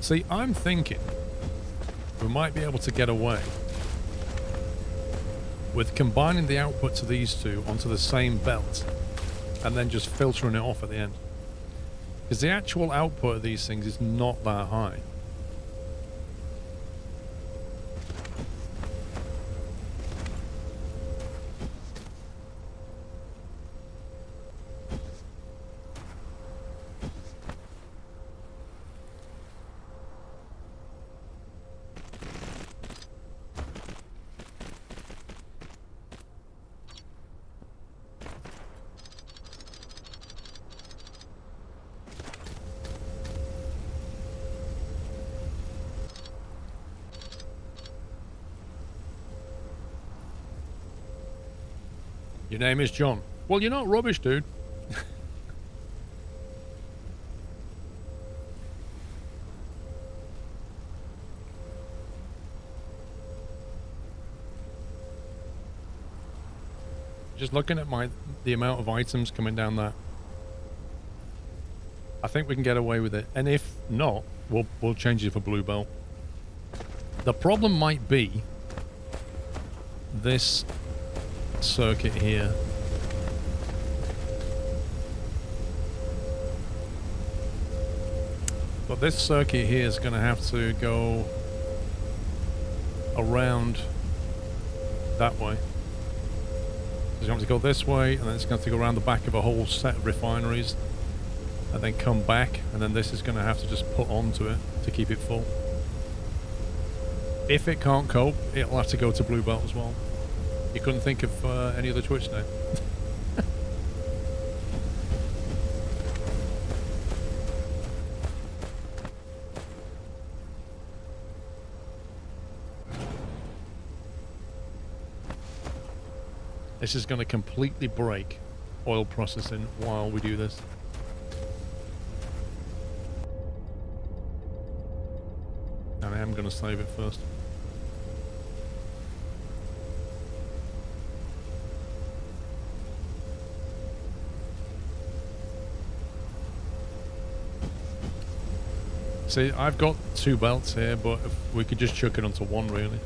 See, I'm thinking we might be able to get away with combining the output to these two onto the same belt and then just filtering it off at the end. Because the actual output of these things is not that high. Your name is John. Well, you're not rubbish, dude. Just looking at the amount of items coming down that, I think we can get away with it. And if not, we'll change it for blue belt. The problem might be this circuit here. But this circuit here is going to have to go around that way. It's going to have to go this way, and then it's going to have to go around the back of a whole set of refineries, and then come back, and then this is going to have to just put onto it to keep it full. If it can't cope, it'll have to go to blue belt as well. You couldn't think of any other Twitch name? This is going to completely break oil processing while we do this. And I am going to save it first. See, I've got 2 belts here, but if we could just chuck it onto one, really.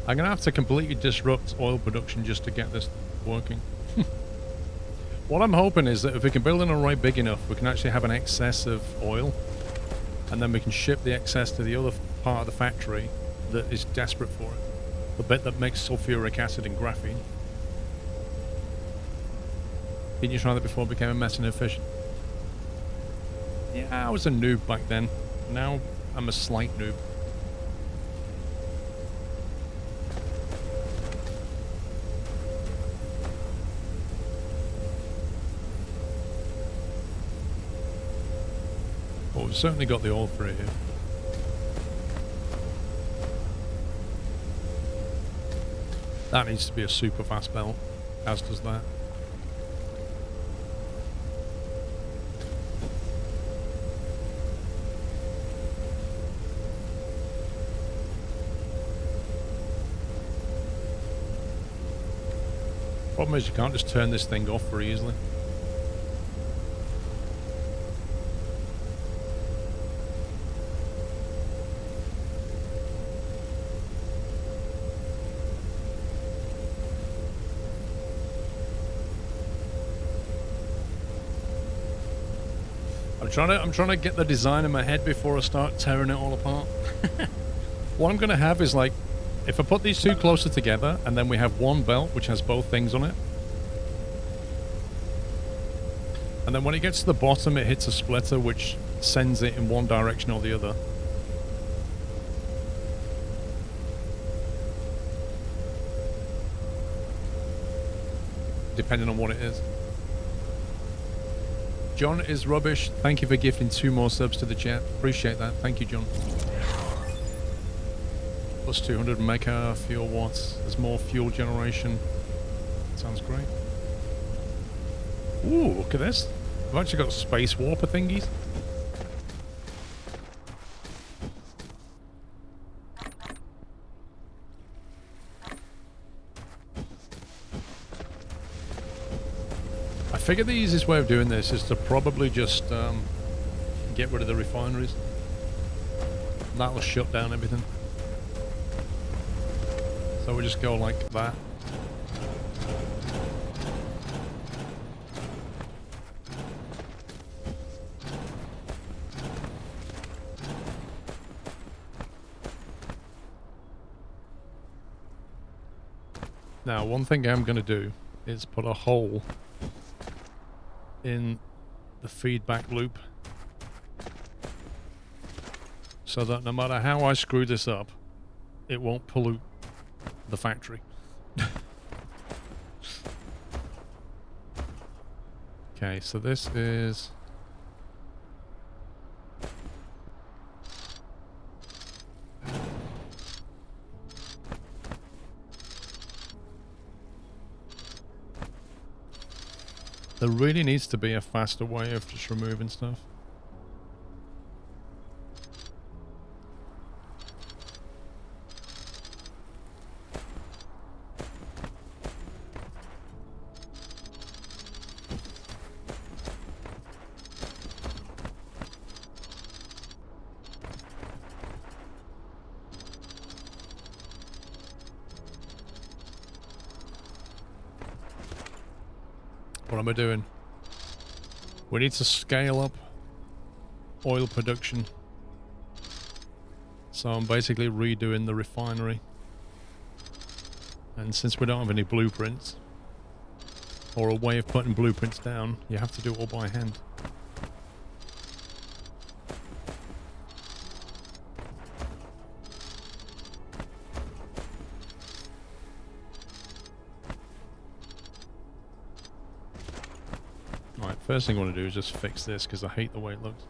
I'm going to have to completely disrupt oil production just to get this working. What I'm hoping is that if we can build an array big enough, we can actually have an excess of oil, and then we can ship the excess to the other part of the factory that is desperate for it. The bit that makes sulfuric acid and graphene. Didn't you try that before it became a mess and inefficient? Yeah, I was a noob back then. Now I'm a slight noob. Well, we've certainly got the oil for it here. That needs to be a super fast belt, as does that. Problem is you can't just turn this thing off very easily. I'm trying to get the design in my head before I start tearing it all apart. What I'm going to have is, like, if I put these two closer together and then we have one belt which has both things on it, and then when it gets to the bottom it hits a splitter which sends it in one direction or the other. Depending on what it is. John is rubbish. Thank you for gifting 2 more subs to the chat. Appreciate that. Thank you, John. Plus 200 mega fuel watts. There's more fuel generation. Sounds great. Ooh, look at this. I've actually got space warper thingies. I figure the easiest way of doing this is to probably just get rid of the refineries. That'll shut down everything. So we just go like that. Now, one thing I'm going to do is put a hole in the feedback loop so that no matter how I screw this up, it won't pollute the factory. Okay, so this is... There really needs to be a faster way of just removing stuff. What am I doing? We need to scale up oil production. So I'm basically redoing the refinery. And since we don't have any blueprints, or a way of putting blueprints down, you have to do it all by hand. First thing I want to do is just fix this because I hate the way it looks.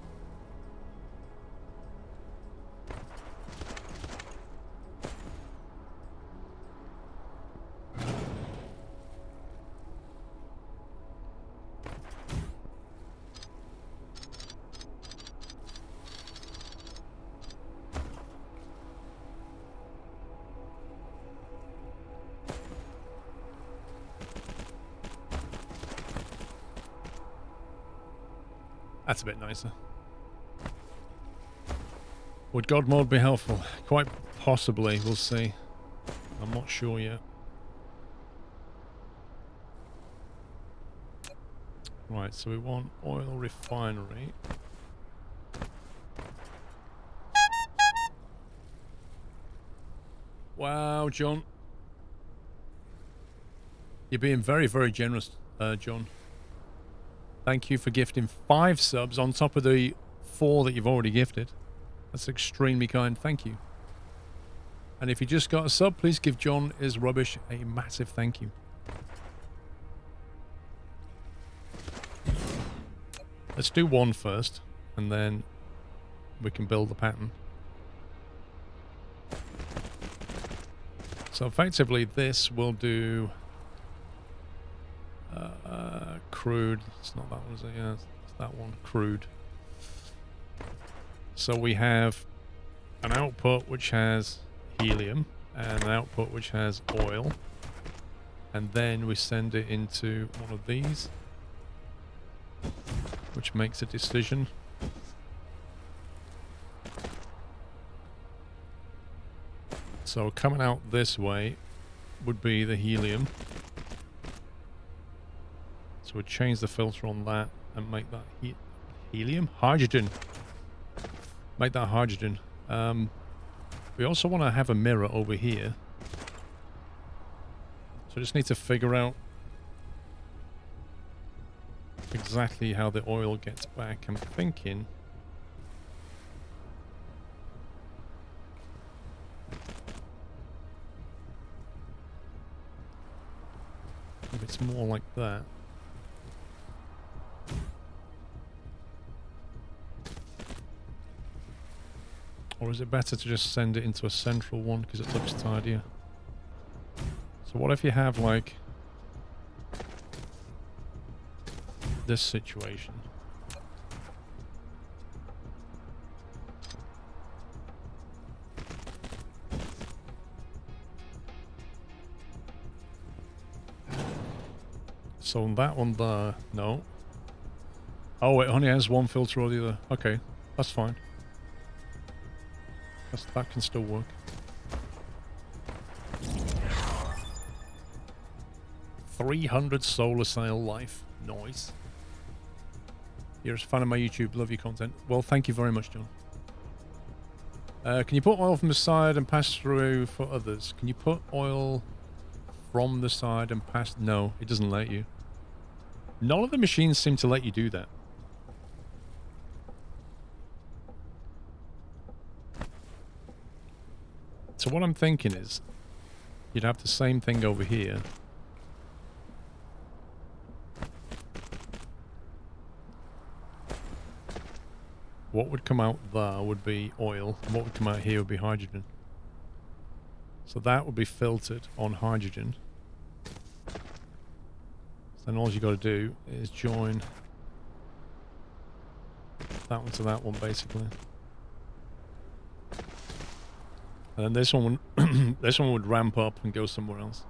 That's a bit nicer. Would God mode be helpful? Quite possibly, we'll see. I'm not sure yet. Right, so we want oil refinery. Wow, John. You're being very, very generous, John. Thank you for gifting 5 subs on top of the 4 that you've already gifted. That's extremely kind. Thank you. And if you just got a sub, please give John is Rubbish a massive thank you. Let's do 1 first, and then we can build the pattern. So effectively, this will do... crude. It's not that one, is it? Yeah, it's that one. Crude. So we have an output which has helium and an output which has oil. And then we send it into one of these, which makes a decision. So coming out this way would be the helium. So we'll change the filter on that and make that helium? Hydrogen. Make that hydrogen. We also want to have a mirror over here. So I just need to figure out exactly how the oil gets back. I'm thinking... if it's more like that. Or is it better to just send it into a central one because it looks tidier? So what if you have like this situation? So that one there, no. Oh, it only has one filter or the other. Okay, that's fine. That can still work. $300 solar sail life. Nice. You're a fan of my YouTube. Love your content. Well, thank you very much, John. Can you put oil from the side and pass through for others? Can you put oil from the side and pass? No, it doesn't let you. None of the machines seem to let you do that. So what I'm thinking is, you'd have the same thing over here. What would come out there would be oil, and what would come out here would be hydrogen. So that would be filtered on hydrogen. So then all you got to do is join that one to that one, basically. And then this one would this one would ramp up and go somewhere else.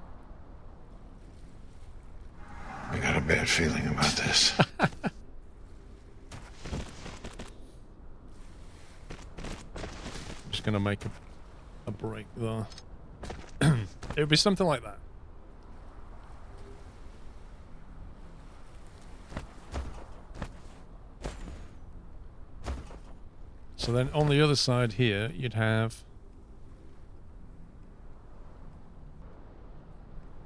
I got a bad feeling about this. Just gonna make a break there. It would be something like that. So then on the other side here, you'd have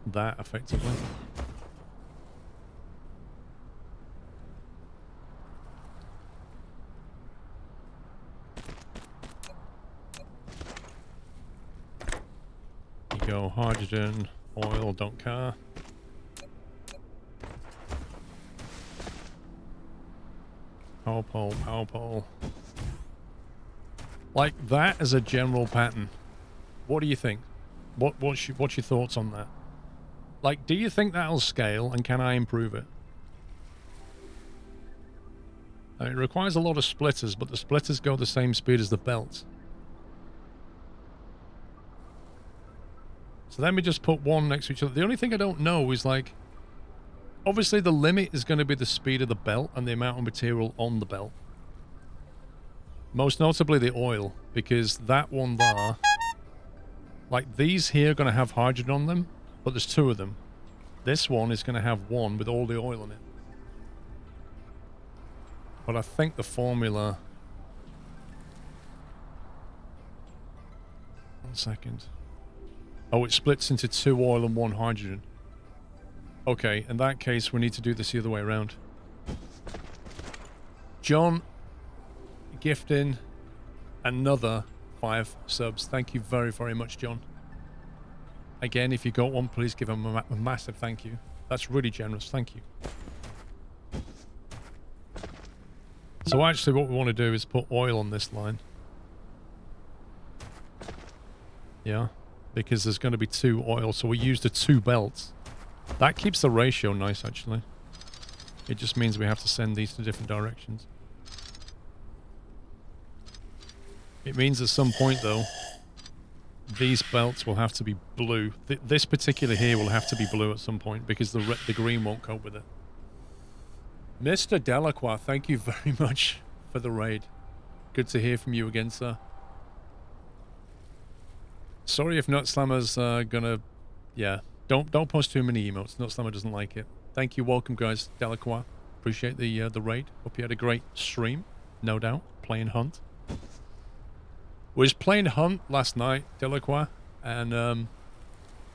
that effectively. You go hydrogen, oil, don't care. Power pole, power pole. Like that as a general pattern. What do you think? What's your thoughts on that? Like, do you think that'll scale, and can I improve it? I mean, it requires a lot of splitters, but the splitters go the same speed as the belts. So let me just put one next to each other. The only thing I don't know is, like, obviously the limit is going to be the speed of the belt and the amount of material on the belt. Most notably the oil, because that one there, like these here are going to have hydrogen on them, but there's two of them. This one is going to have one with all the oil in it. But I think the formula... One second. Oh, it splits into 2 oil and 1 hydrogen. Okay, in that case, we need to do this the other way around. John, gifting another 5 subs. Thank you very, very much, John. Again, if you got one, please give him a massive thank you. That's really generous. Thank you. So actually what we want to do is put oil on this line. Yeah, because there's going to be 2 oil, so we use the 2 belts. That keeps the ratio nice, actually. It just means we have to send these to different directions. It means at some point, though, these belts will have to be blue. This particular here will have to be blue at some point because the green won't cope with it. Mr. Delacroix, thank you very much for the raid. Good to hear from you again, sir. Sorry if Nutslammer's gonna... Yeah, don't post too many emotes. Nutslammer doesn't like it. Thank you, welcome guys, Delacroix. Appreciate the raid. Hope you had a great stream, no doubt. Playing Hunt. Was playing Hunt last night, Delacroix, and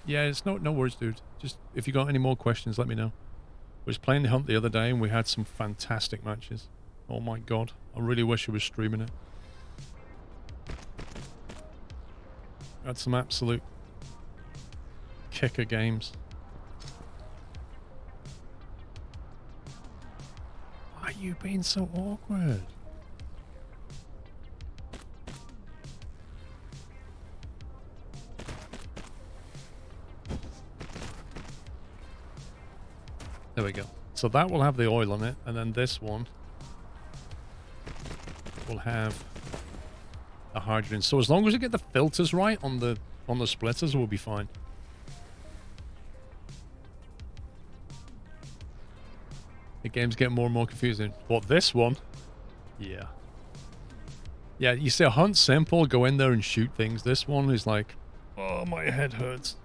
yeah, it's no worries, dude. Just if you got any more questions, let me know. Was playing Hunt the other day, and we had some fantastic matches. Oh my god, I really wish I was streaming it. Had some absolute kicker games. Why are you being so awkward? There we go. So that will have the oil on it, and then this one will have the hydrogen. So as long as we get the filters right on the splitters, we'll be fine. The game's getting more and more confusing. What, this one? Yeah. Yeah, you see, a hunt's simple, go in there and shoot things. This one is like, oh, my head hurts.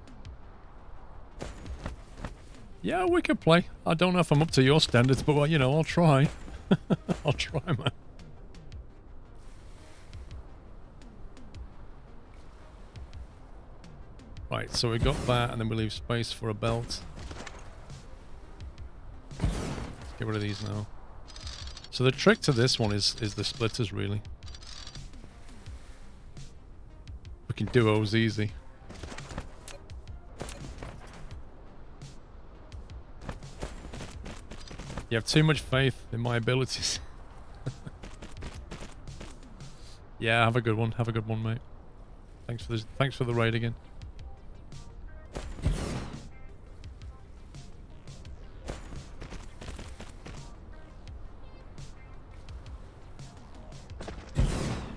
Yeah, we could play. I don't know if I'm up to your standards, but, well, you know, I'll try. I'll try, man. Right, so we got that, and then we leave space for a belt. Let's get rid of these now. So the trick to this one is the splitters, really. We can do O's easy. You have too much faith in my abilities. Yeah, have a good one. Have a good one, mate. Thanks for this. Thanks for the raid again.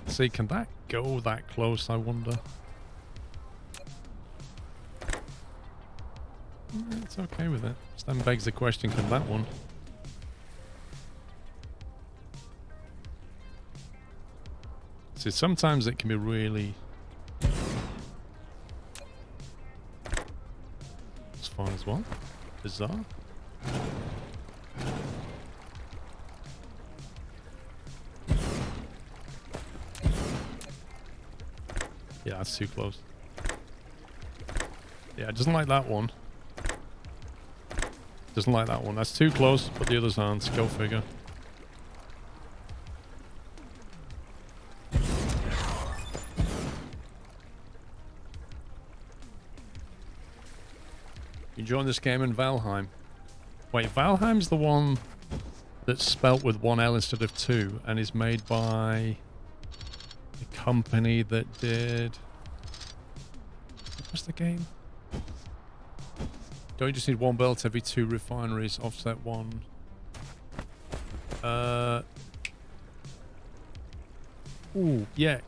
See, can that go that close, I wonder? It's okay with it. Just then begs the question, can that one? See, sometimes it can be really... It's fine as well. Bizarre. Yeah, that's too close. Yeah, it doesn't like that one. Doesn't like that one. That's too close, but the others aren't. Go figure. You join this game in Valheim. Wait, Valheim's the one that's spelt with one L instead of two and is made by the company that did... What was the game? Don't you just need one belt every 2 refineries, offset 1? Ooh, yeah.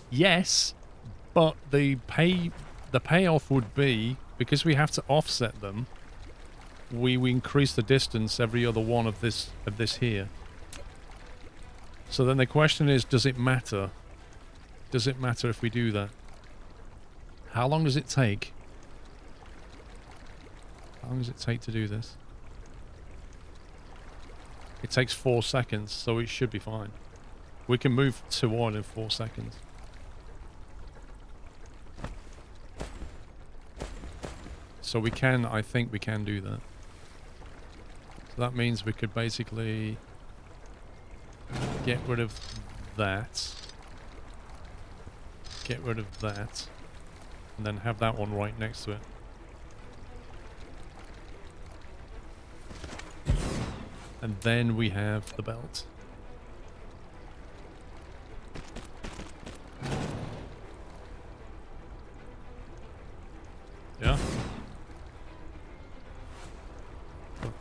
Yes, but the payoff would be, because we have to offset them, we increase the distance every other one of this here. So then the question is, does it matter? Does it matter if we do that? How long does it take? How long does it take to do this? It takes 4 seconds, so it should be fine. We can move to oil in 4 seconds. So we can, I think we can do that. So that means we could basically get rid of that. Get rid of that. And then have that one right next to it. And then we have the belt. Yeah.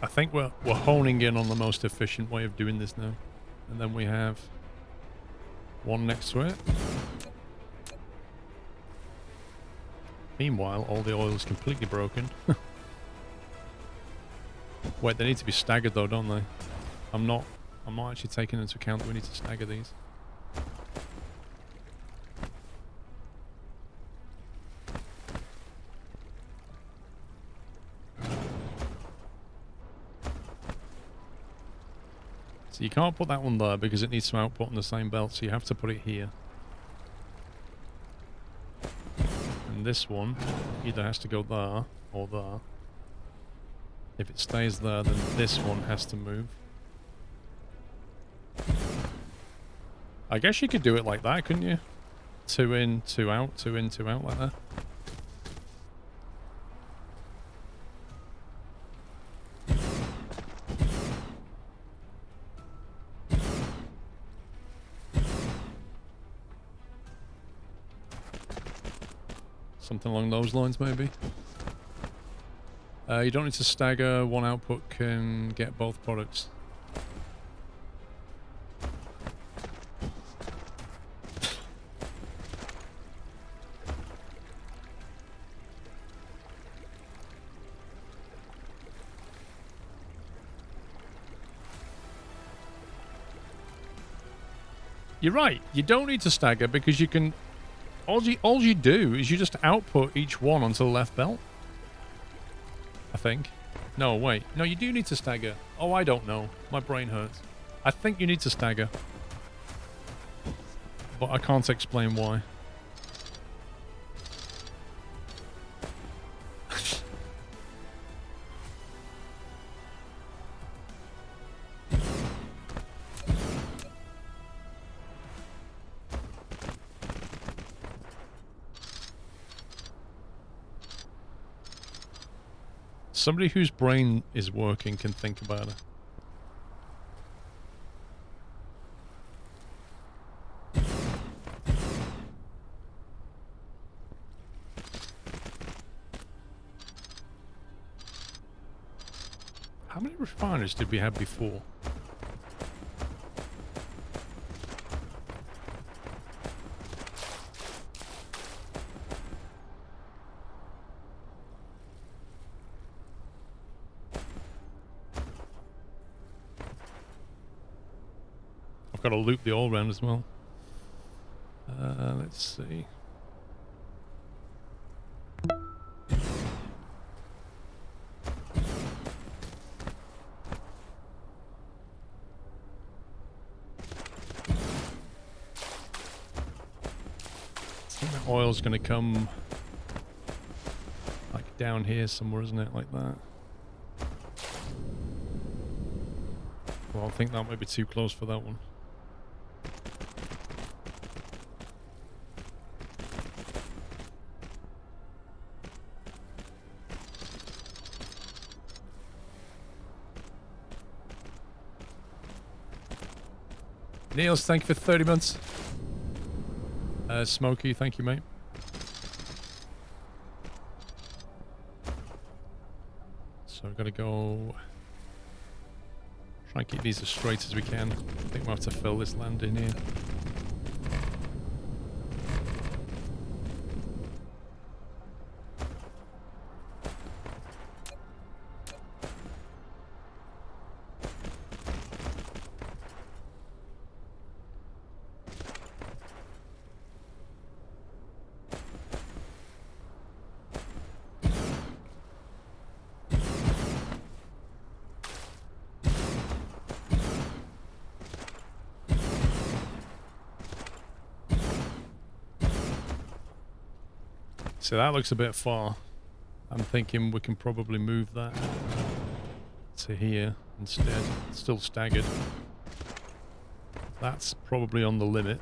I think we're honing in on the most efficient way of doing this now. And then we have one next to it. Meanwhile, all the oil is completely broken. Wait, they need to be staggered though, don't they? I'm not actually taking into account that we need to stagger these. So you can't put that one there because it needs to output on the same belt, so you have to put it here. And this one either has to go there or there. If it stays there, then this one has to move. I guess you could do it like that, couldn't you? 2 in, 2 out, 2 in, 2 out, like that. Something along those lines, maybe. You don't need to stagger. One output can get both products. You're right. You don't need to stagger because you can... All you do is you just output each one onto the left belt. I think. No, wait. No, you do need to stagger. Oh, I don't know. My brain hurts. I think you need to stagger. But I can't explain why. Somebody whose brain is working can think about it. How many refiners did we have before? I've got to loop the all round as well. Let's see. I think the oil's going to come like down here somewhere, isn't it? Like that. Well, I think that might be too close for that one. Niels, thank you for 30 months. Smokey, thank you, mate. So we've got to go... Try and keep these as straight as we can. I think we'll have to fill this land in here. So that looks a bit far. I'm thinking we can probably move that to here instead. It's still staggered. That's probably on the limit.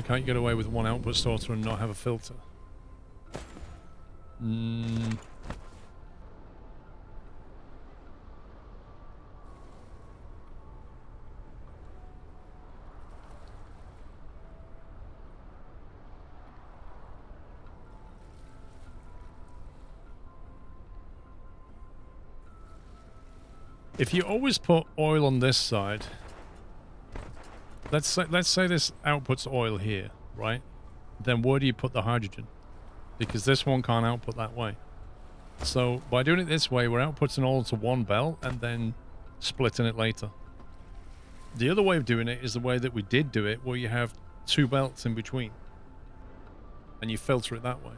Can't you get away with one output sorter and not have a filter? If you always put oil on this side, let's say this outputs oil here, right? Then where do you put the hydrogen? Because this one can't output that way. So by doing it this way, we're outputting all to one belt and then splitting it later. The other way of doing it is the way that we did do it, where you have two belts in between. And you filter it that way.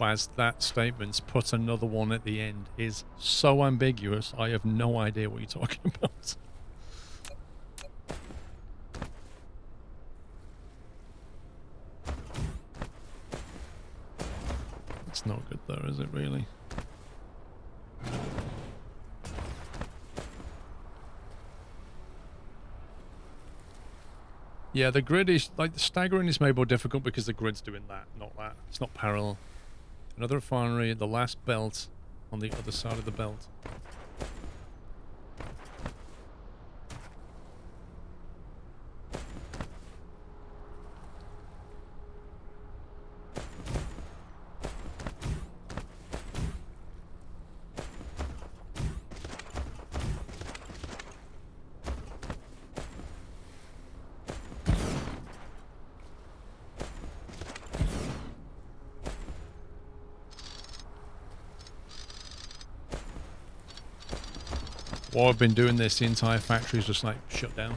As that statement's put another one at the end is so ambiguous, I have no idea what you're talking about. It's not good though, is it really? Yeah, the grid is, like, the staggering is made more difficult because the grid's doing that, not that. It's not parallel. Another refinery, the last belt on the other side of the belt. While I've been doing this, the entire factory's just like shut down.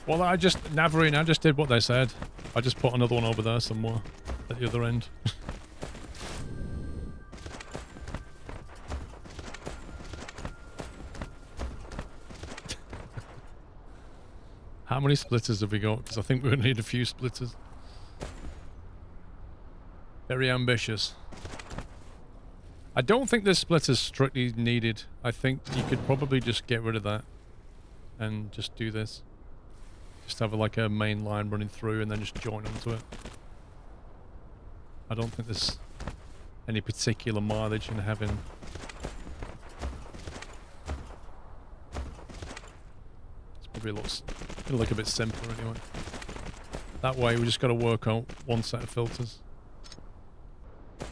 Well, Navarine, I just did what they said. I just put another one over there somewhere at the other end. How many splitters have we got? Because I think we're going to need a few splitters. Very ambitious. I don't think this splitter's strictly needed. I think you could probably just get rid of that and just do this. Just have like a main line running through and then just join onto it. I don't think there's any particular mileage in having... It's probably it'll look a bit simpler anyway. That way we just got to work on one set of filters. Do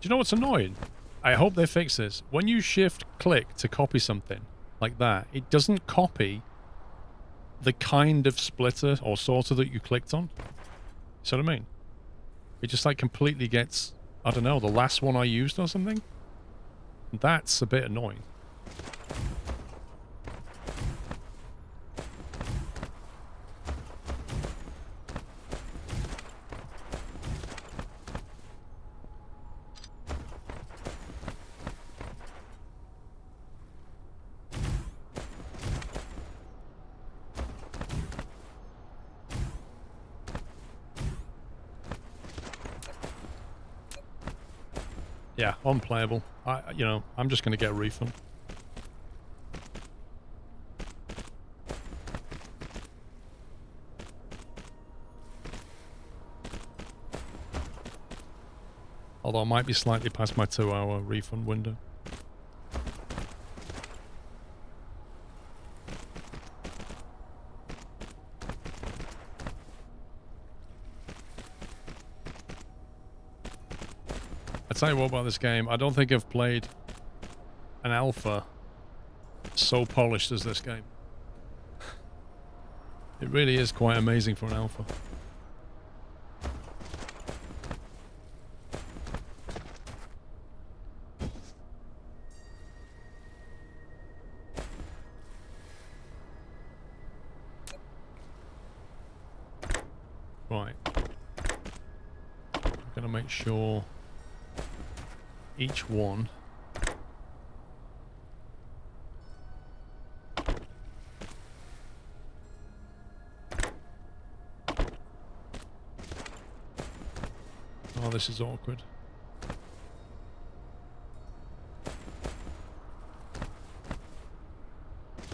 you know what's annoying? I hope they fix this. When you shift click to copy something like that, it doesn't copy the kind of splitter or sorter that you clicked on. See what I mean? It just like completely gets, I don't know, the last one I used or something. That's a bit annoying. Yeah, unplayable. I'm just going to get a refund. Although I might be slightly past my 2-hour refund window. Tell you what about this game, I don't think I've played an alpha so polished as this game. It really is quite amazing for an alpha. Right. I'm gonna make sure each one oh, this is awkward.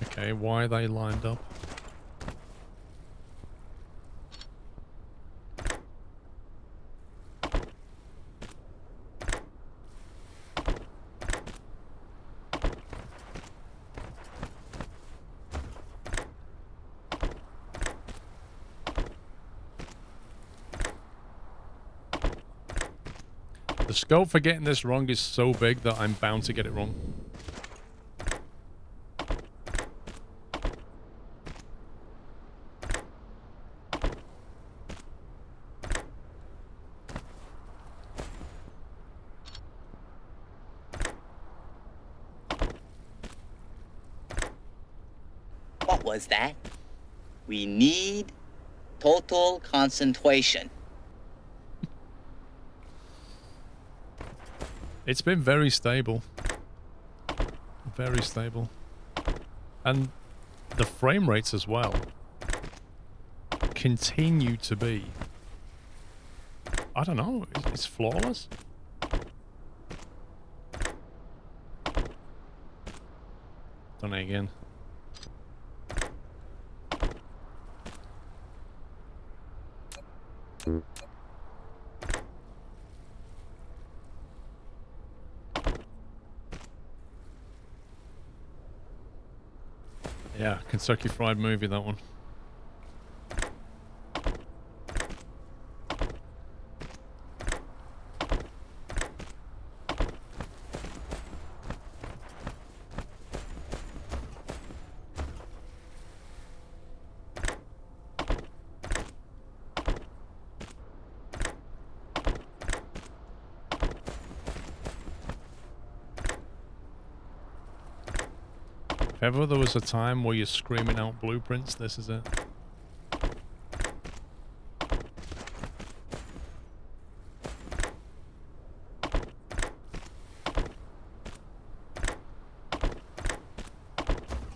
Okay, why are they lined up? The scope for getting this wrong is so big that I'm bound to get it wrong. was that? We need total concentration. It's been very stable. Very stable. And the frame rates as well continue to be, I don't know, it's flawless. Done it again. Yeah, Kentucky Fried Movie, that one. If ever there was a time where you're screaming out blueprints, this is it.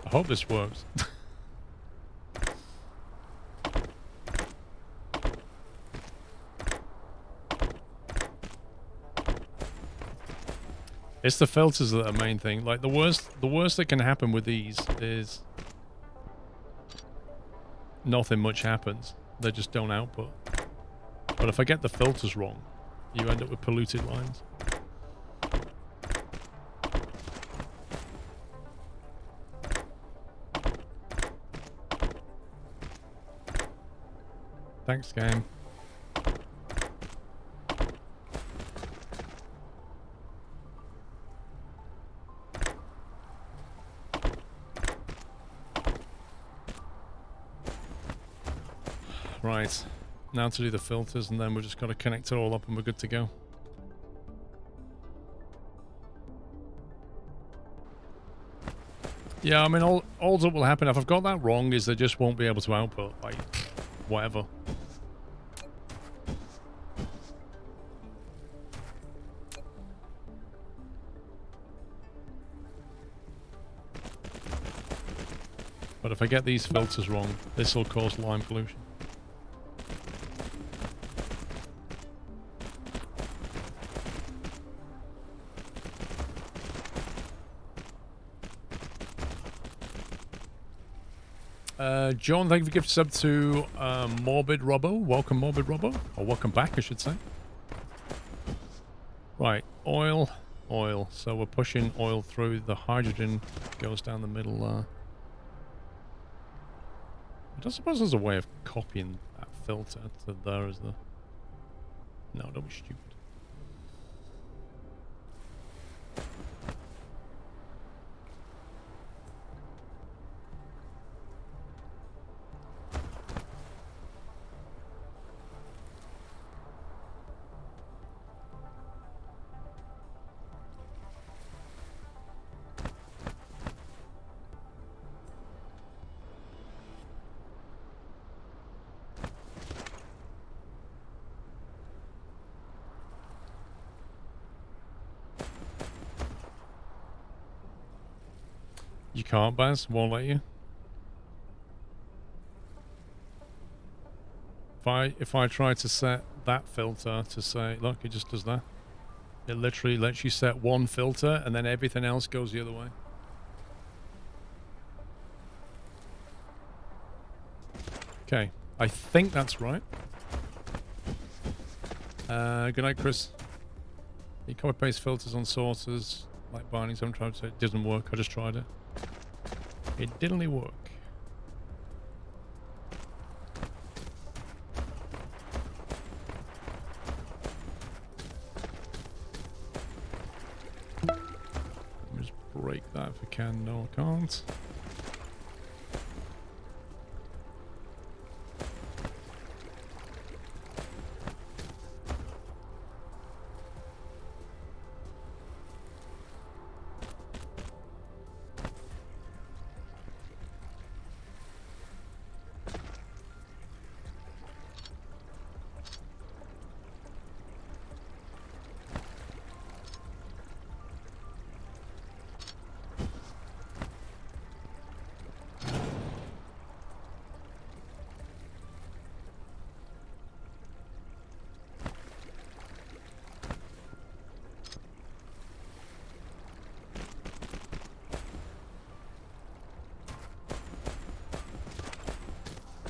I hope this works. It's the filters that are the main thing. Like the worst that can happen with these is nothing much happens. They just don't output. But if I get the filters wrong, you end up with polluted lines. Thanks, game. Right, now to do the filters, and then we've just got to connect it all up and we're good to go. Yeah, I mean, all that will happen if I've got that wrong is they just won't be able to output, like, whatever. But if I get these filters wrong, this will cause line pollution. John, thank you for gifting sub to Morbid Robbo. Welcome, Morbid Robbo. Or welcome back, I should say. Right, oil. So we're pushing oil through. The hydrogen goes down the middle there. I don't suppose there's a way of copying that filter to there, is there? No, don't be stupid. You can't, Baz? Won't let you? If I try to set that filter to say, look, it just does that. It literally lets you set one filter and then everything else goes the other way. Okay, I think that's right. Good night, Chris. You copy paste filters on sources like bindings. I'm trying to say it didn't work. I just tried it. It didn't work. Let me just break that if I can. No, I can't.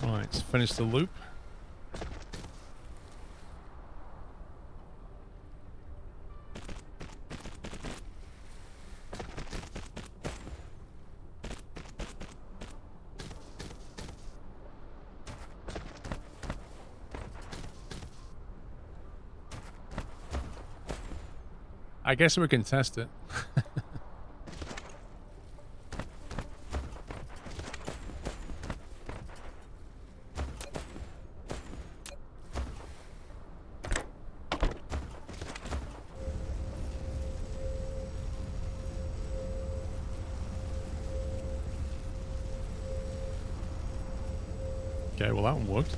Right, let's finish the loop. I guess we can test it. Okay, well that one worked.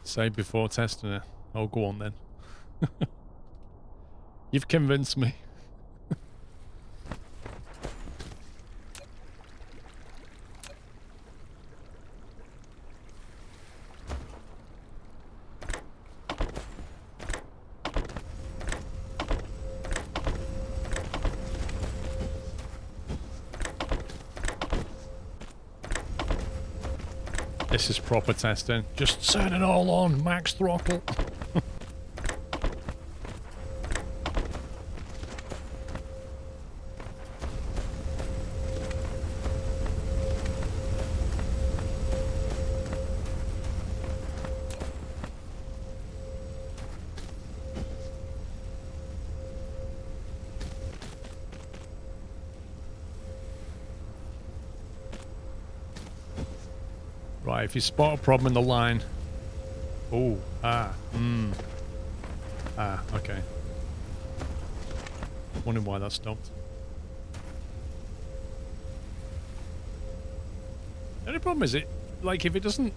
Say before testing it. Oh, go on then. You've convinced me. This is proper testing. Just turn it all on, max throttle. Right, if you spot a problem in the line... Oh, okay. Wondering why that stopped. The only problem is like, if it doesn't...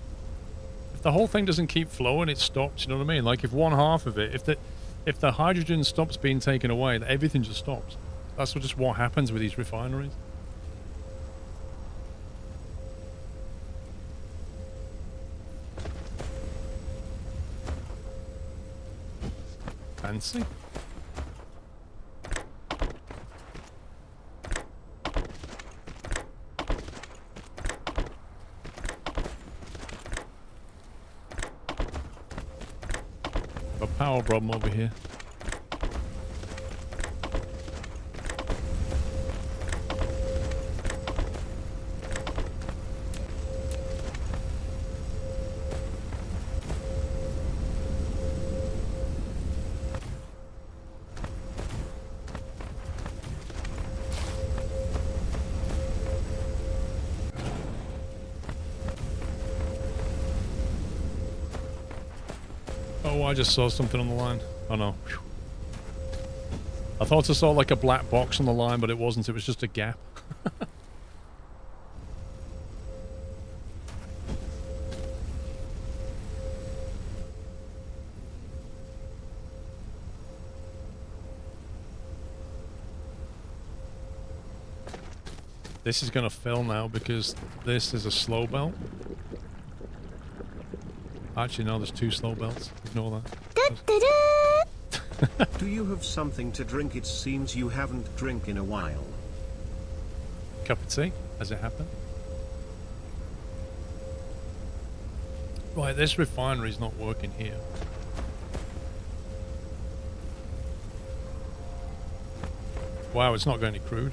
If the whole thing doesn't keep flowing, it stops, you know what I mean? Like, if one half of it... If the hydrogen stops being taken away, everything just stops. That's just what happens with these refineries. Fancy. A power problem over here. Oh, I just saw something on the line. Oh no. Whew. I thought I saw like a black box on the line, but it wasn't. It was just a gap. This is going to fill now because this is a slow belt. Actually, no, there's two slow belts. Ignore that. Do you have something to drink? It seems you haven't drank in a while. Cup of tea, as it happened. Right, this refinery's not working here. Wow, it's not going to crude.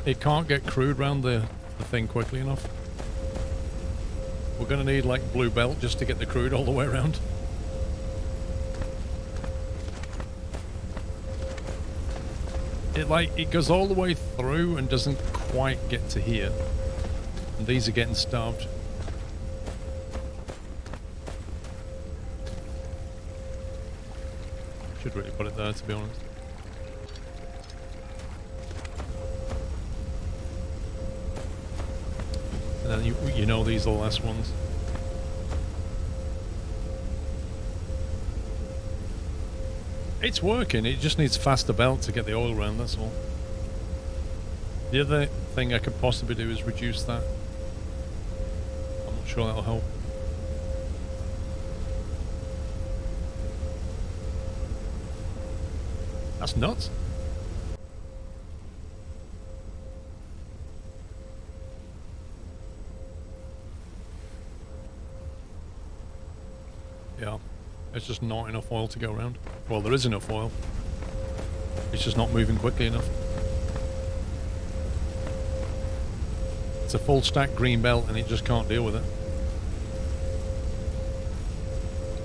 It can't get crude around the thing quickly enough. We're going to need like blue belt just to get the crude all the way around. It goes all the way through and doesn't quite get to here. And these are getting starved. Should really put it there, to be honest. And then you know these are the last ones. It's working, it just needs faster belt to get the oil around, that's all. The other thing I could possibly do is reduce that. I'm not sure that'll help. That's nuts. Yeah, it's just not enough oil to go around. Well, there is enough oil. It's just not moving quickly enough. It's a full stack green belt and it just can't deal with it.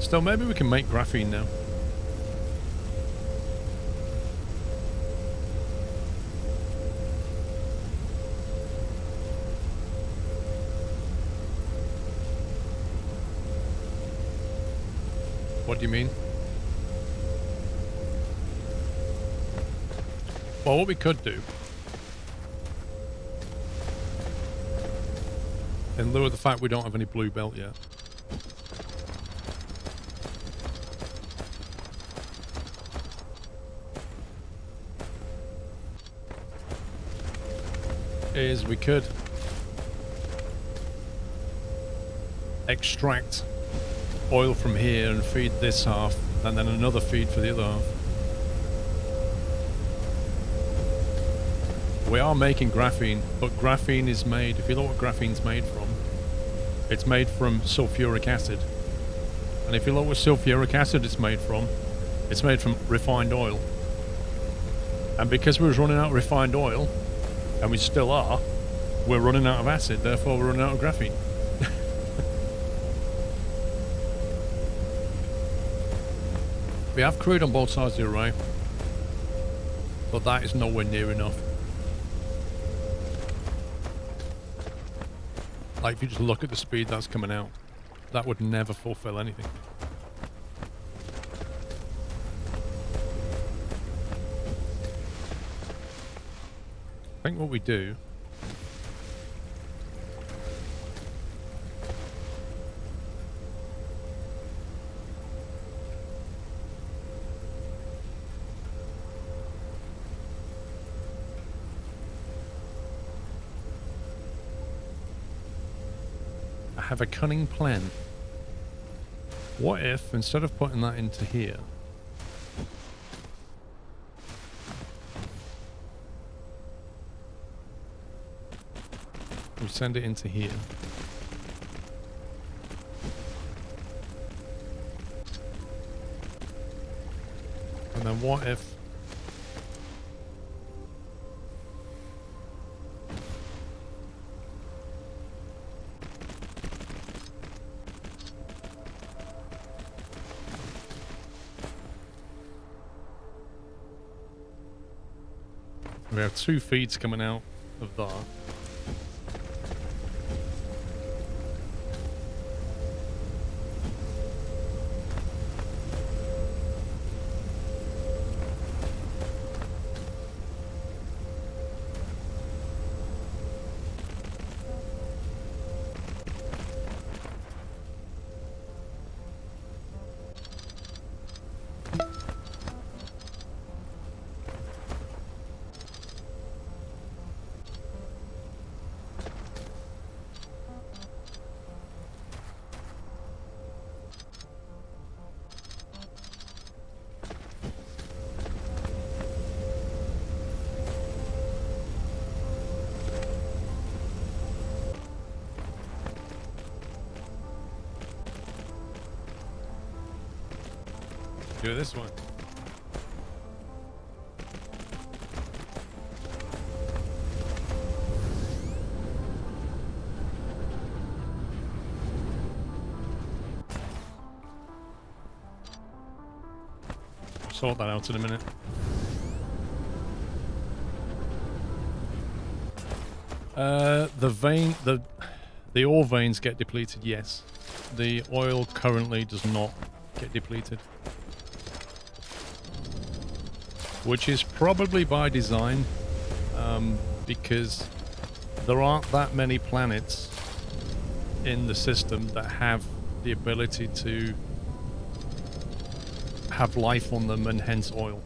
Still, maybe we can make graphene now. What do you mean? Well, what we could do, in lieu of the fact we don't have any blue belt yet, is we could extract oil from here and feed this half, and then another feed for the other half. We are making graphene, but graphene is made, if you know what graphene's made from, it's made from sulfuric acid. And if you look what sulfuric acid it's made from refined oil. And because we was running out of refined oil, and we still are, we're running out of acid, therefore we're running out of graphene. We have crude on both sides of the array, but that is nowhere near enough. Like, if you just look at the speed that's coming out, that would never fulfill anything. I think what we do have a cunning plan. What if, instead of putting that into here, we send it into here? And then what if we have two feeds coming out of that. Do this one. Sort that out in a minute. The ore veins get depleted, yes. The oil currently does not get depleted. Which is probably by design, because there aren't that many planets in the system that have the ability to have life on them and hence oil.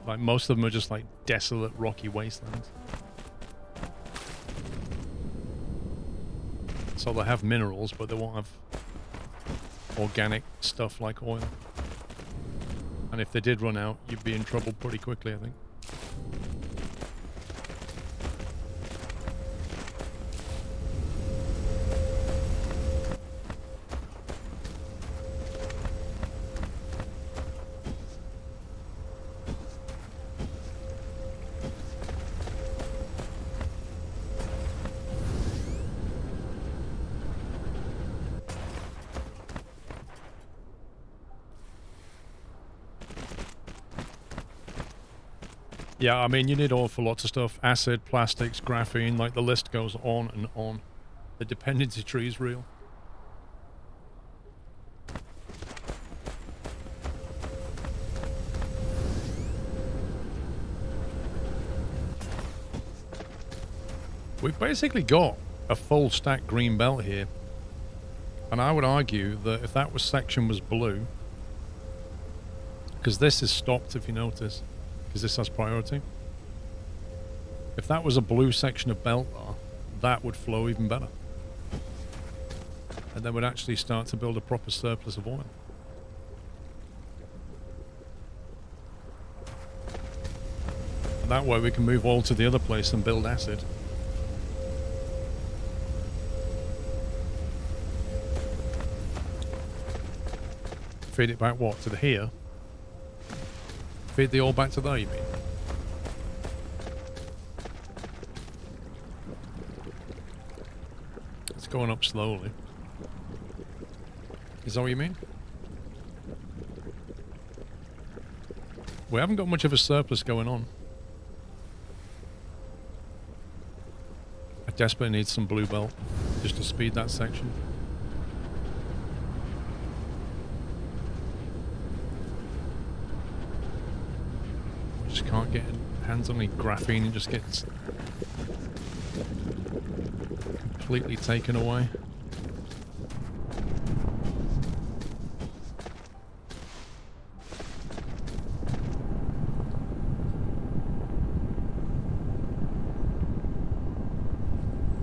Like, most of them are just like desolate rocky wastelands. So they have minerals, but they won't have organic stuff like oil. And if they did run out, you'd be in trouble pretty quickly, I think. Yeah, I mean, you need oil for lots of stuff. Acid, plastics, graphene, like the list goes on and on. The dependency tree is real. We've basically got a full stack green belt here. And I would argue that if that section was blue, because this is stopped if you notice, because this has priority. If that was a blue section of belt bar, that would flow even better. And then we'd actually start to build a proper surplus of oil. And that way we can move oil to the other place and build acid. Feed it back what? To the here? Feed the oil back to there, you mean? It's going up slowly. Is that what you mean? We haven't got much of a surplus going on. I desperately need some blue belt just to speed that section. Just can't get hands on any graphene and just gets completely taken away.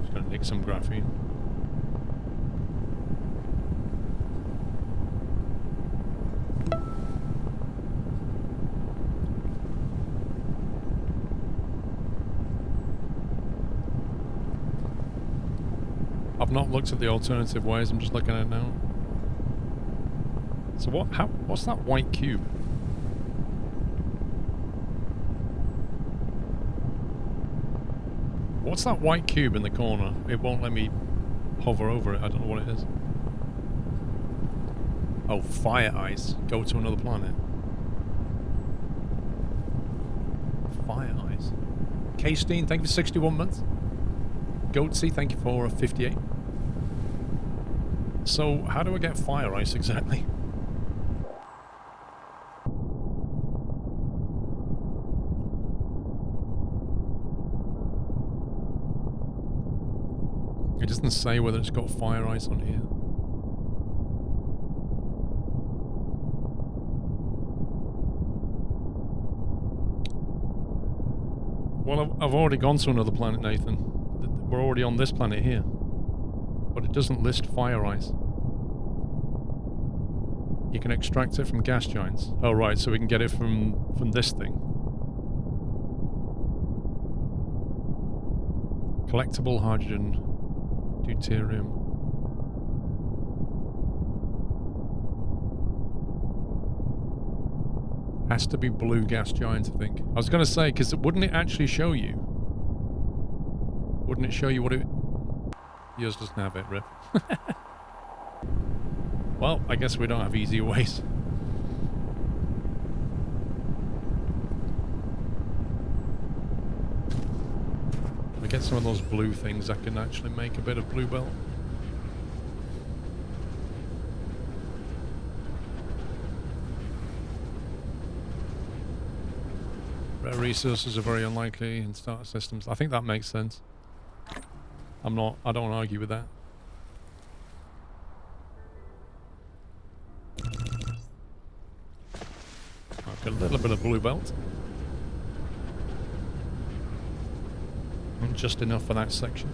Just gonna nick some graphene. I've not looked at the alternative ways, I'm just looking at it now. So what's that white cube? What's that white cube in the corner? It won't let me hover over it, I don't know what it is. Oh, fire ice. Go to another planet. Fire ice. K-Steen, thank you for 61 months. Goatsy, thank you for 58. So, how do I get fire ice exactly? It doesn't say whether it's got fire ice on here. Well, I've already gone to another planet, Nathan. We're already on this planet here. But it doesn't list fire ice. You can extract it from gas giants. Oh, right, so we can get it from this thing. Collectible hydrogen, deuterium. Has to be blue gas giant, I think. I was going to say, because wouldn't it actually show you? Wouldn't it show you what it... Yours doesn't have it, Rip. Well, I guess we don't have easier ways. If I get some of those blue things, I can actually make a bit of blue belt. Rare resources are very unlikely in starter systems. I think that makes sense. I don't argue with that. I've got a little bit of blue belt. Not just enough for that section.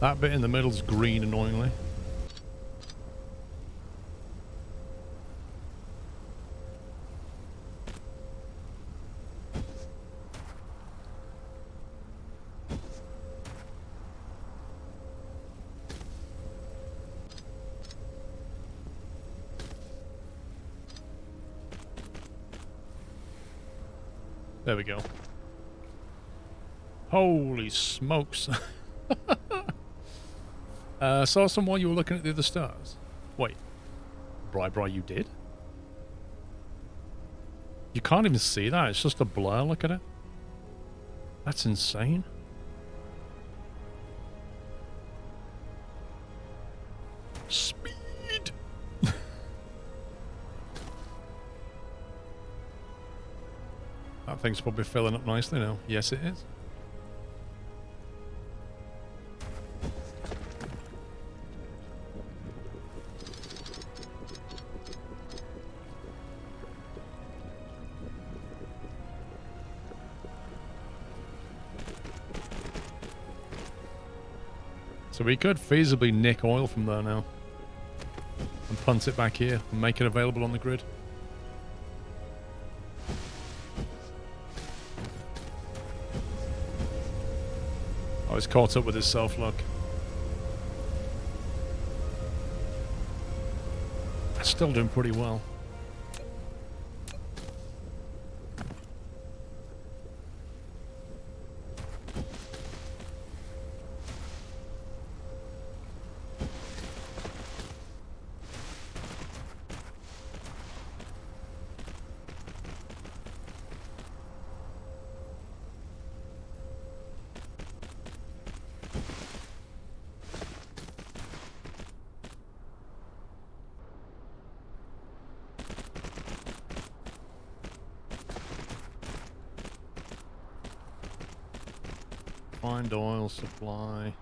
That bit in the middle's green, annoyingly. There we go. Holy smokes. Saw some while you were looking at the other stars. Wait. Bri, you did? You can't even see that. It's just a blur. Look at it. That's insane. Speed. That thing's probably filling up nicely now. Yes, it is. So we could feasibly nick oil from there now and punt it back here and make it available on the grid. Oh, he's caught up with his self-lock. That's still doing pretty well. Find oil supply.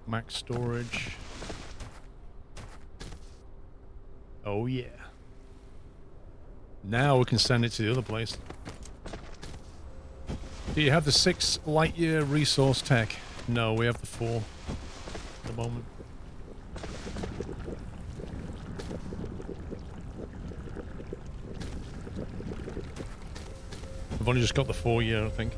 Max storage. Oh yeah. Now we can send it to the other place. Do you have the 6 light year resource tech? No, we have the 4 at the moment. I've only just got the 4 year, I think.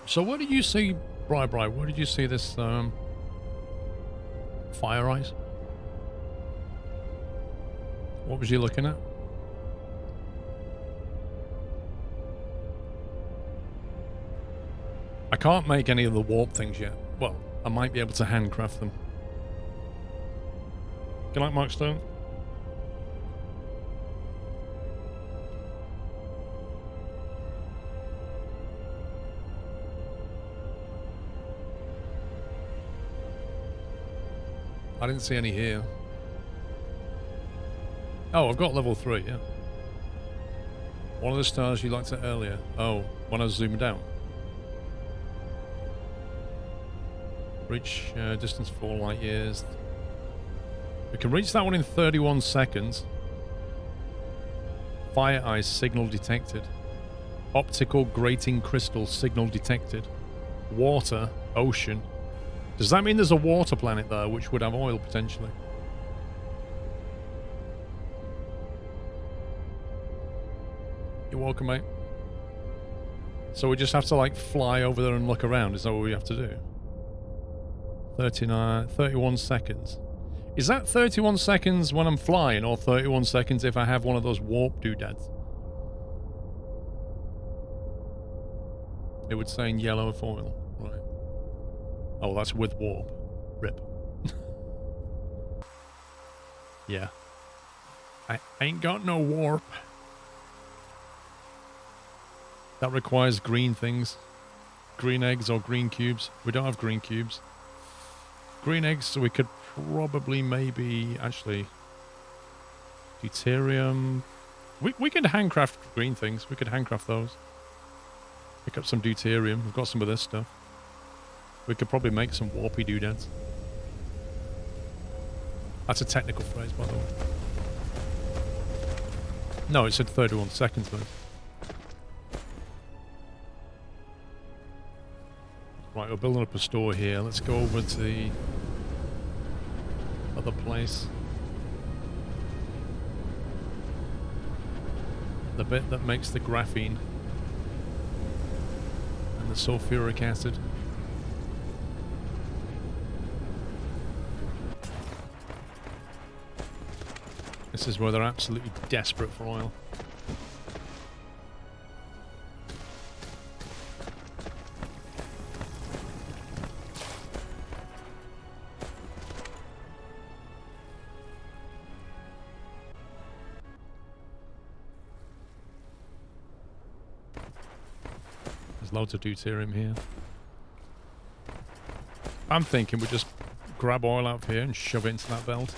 So where did you see, Bri, where did you see this fire eyes? What was you looking at? I can't make any of the warp things yet. Well, I might be able to handcraft them. Good night, Mark Stone. I didn't see any here. Oh, I've got level 3, yeah. One of the stars you looked at earlier. Oh, when I zoomed out. Reach distance 4 light years. We can reach that one in 31 seconds. Fire eyes signal detected. Optical grating crystal signal detected. Water, ocean. Does that mean there's a water planet there which would have oil potentially? You're welcome, mate. So we just have to like fly over there and look around. Is that what we have to do? 31 seconds. Is that 31 seconds when I'm flying or 31 seconds if I have one of those warp doodads? It would say in yellow foil. Right. Oh, that's with warp. Rip. Yeah. I ain't got no warp. That requires green things. Green eggs or green cubes. We don't have green cubes. Green eggs, so we could probably maybe actually deuterium. We could handcraft green things. We could handcraft those. Pick up some deuterium. We've got some of this stuff. We could probably make some warpy doodads. That's a technical phrase, by the way. No, it said 31 seconds, though. Right, we're building up a store here. Let's go over to the other place. The bit that makes the graphene and the sulfuric acid. This is where they're absolutely desperate for oil. There's loads of deuterium here. I'm thinking we just grab oil out of here and shove it into that belt.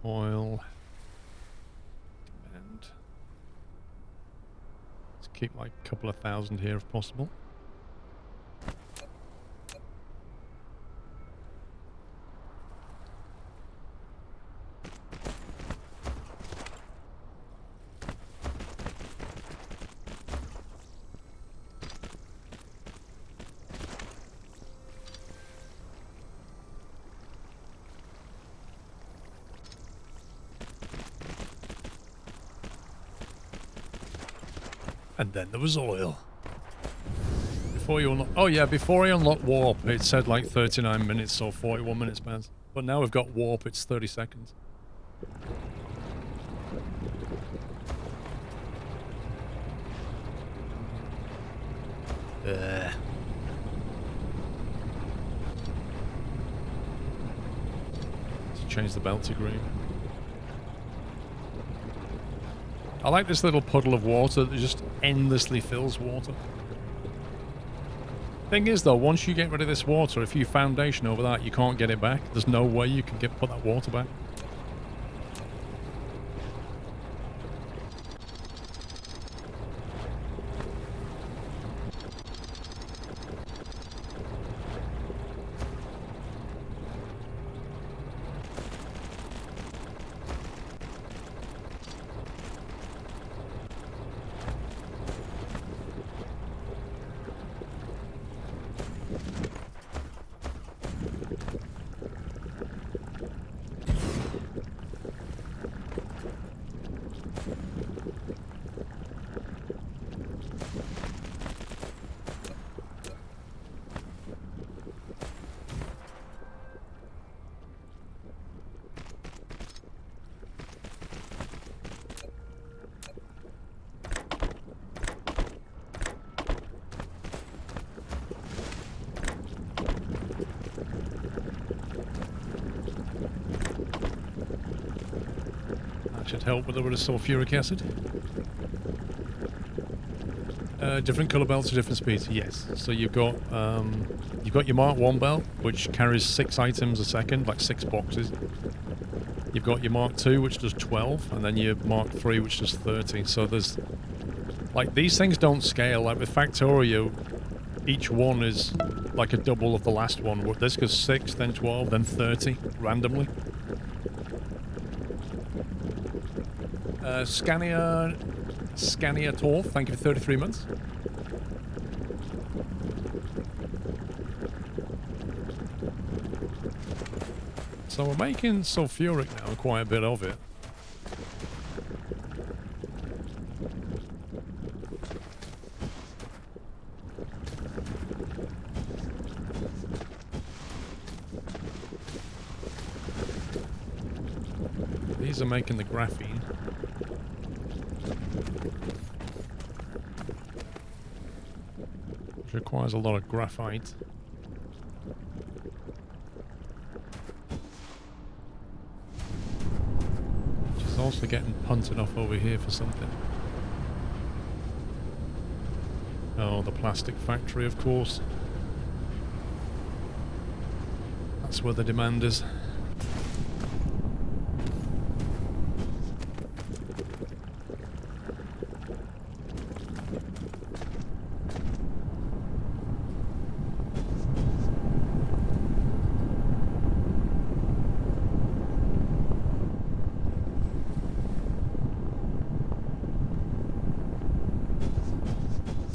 Oil. And let's keep like a couple of thousand here if possible. And then there was oil. Before you unlock... Oh yeah, before I unlocked warp, it said like 39 minutes or 41 minutes past. But now we've got warp, it's 30 seconds. Let's change the belt to green. I like this little puddle of water that just endlessly fills water. Thing is though, once you get rid of this water, if you foundation over that, you can't get it back. There's no way you can put that water back. Should help with a bit of sulfuric acid. Different colour belts at different speeds. Yes. So you've got your Mark 1 belt, which carries 6 items a second, like 6 boxes. You've got your Mark 2, which does 12, and then your Mark 3, which does 30. So there's like these things don't scale. Like with Factorio, each one is like a double of the last one. This goes 6, then 12, then 30 randomly. Scania Torf, thank you for 33 months. So we're making sulfuric now, quite a bit of it. These are making the graphene. Which requires a lot of graphite. Which is also getting punted off over here for something. Oh, the plastic factory, of course. That's where the demand is.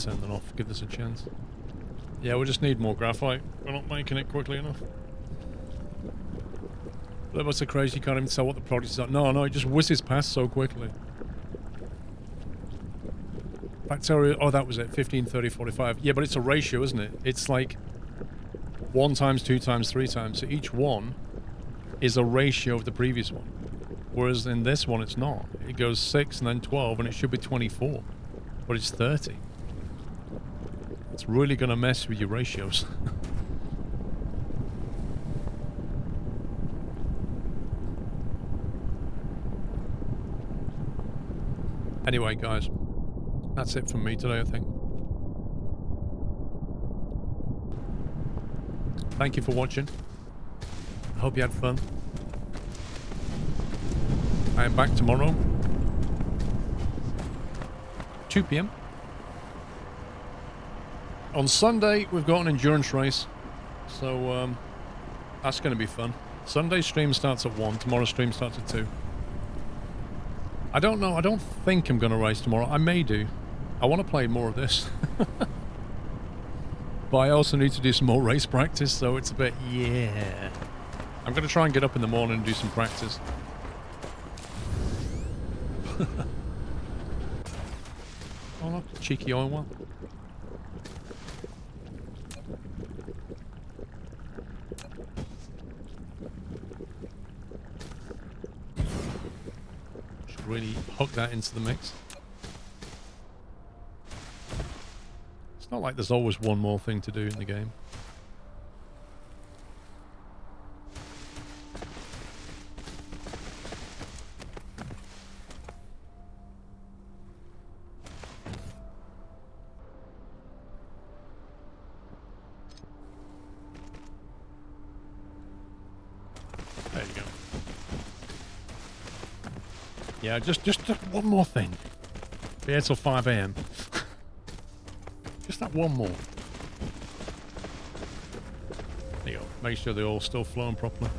turn that off. Give this a chance. Yeah, we just need more graphite. We're not making it quickly enough. What's so crazy? You can't even tell what the product is. No, it just whizzes past so quickly. Factorial, oh, that was it. 15, 30, 45. Yeah, but it's a ratio, isn't it? It's like 1 times, 2 times, 3 times. So each one is a ratio of the previous one. Whereas in this one, it's not. It goes 6 and then 12, and it should be 24. But it's 30. It's really going to mess with your ratios. Anyway, guys, that's it from me today, I think. Thank you for watching. I hope you had fun. I am back tomorrow, 2 p.m. On Sunday, we've got an endurance race, so that's going to be fun. Sunday stream starts at 1, tomorrow's stream starts at 2. I don't know, I don't think I'm going to race tomorrow. I may do. I want to play more of this. But I also need to do some more race practice, so it's a bit, yeah. I'm going to try and get up in the morning and do some practice. Oh look, cheeky oil well. Should really hook that into the mix. It's not like there's always one more thing to do in the game. There you go. Yeah, just one more thing. Be here till 5 AM. Just that one more. There you go. Make sure the oil's still flowing properly.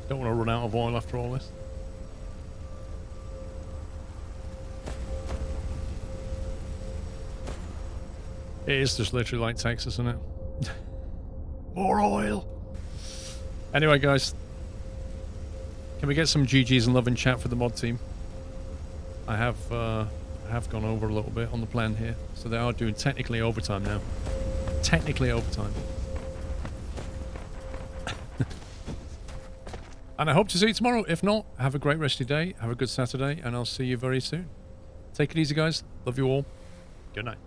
Don't want to run out of oil after all this. It is just literally like Texas, isn't it? More oil! Anyway, guys. Can we get some GGs and love in chat for the mod team? I have gone over a little bit on the plan here. So they are doing technically overtime now. Technically overtime. And I hope to see you tomorrow. If not, have a great rest of your day. Have a good Saturday. And I'll see you very soon. Take it easy, guys. Love you all. Good night.